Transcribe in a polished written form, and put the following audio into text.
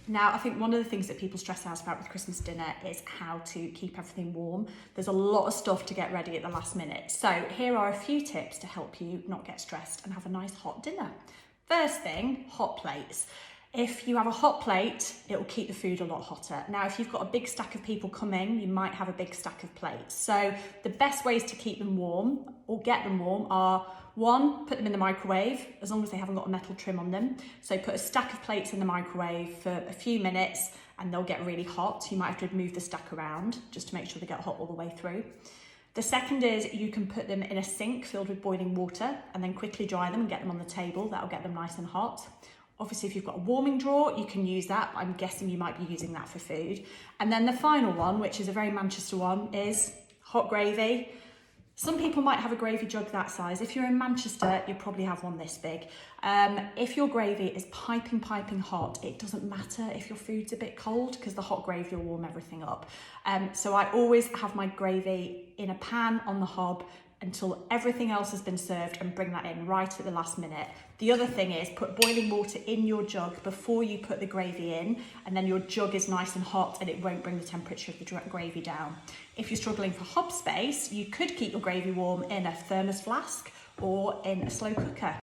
Now, I think one of the things that people stress out about with Christmas dinner is how to keep everything warm. There's a lot of stuff to get ready at the last minute. So here are a few tips to help you not get stressed and have a nice hot dinner. First thing, hot plates. If you have a hot plate, it will keep the food a lot hotter. Now, if you've got a big stack of people coming, you might have a big stack of plates. So the best ways to keep them warm or get them warm are: one, put them in the microwave, as long as they haven't got a metal trim on them. So put a stack of plates in the microwave for a few minutes and they'll get really hot. You might have to move the stack around just to make sure they get hot all the way through. The second is you can put them in a sink filled with boiling water and then quickly dry them and get them on the table. That'll get them nice and hot. Obviously, if you've got a warming drawer, you can use that. I'm guessing you might be using that for food. And then the final one, which is a very Manchester one, is hot gravy. Some people might have a gravy jug that size. If you're in Manchester, you'll probably have one this big. If your gravy is piping hot, it doesn't matter if your food's a bit cold because the hot gravy will warm everything up. So I always have my gravy in a pan on the hob until everything else has been served and bring that in right at the last minute. The other thing is put boiling water in your jug before you put the gravy in, and then your jug is nice and hot and it won't bring the temperature of the gravy down. If you're struggling for hob space, you could keep your gravy warm in a thermos flask or in a slow cooker.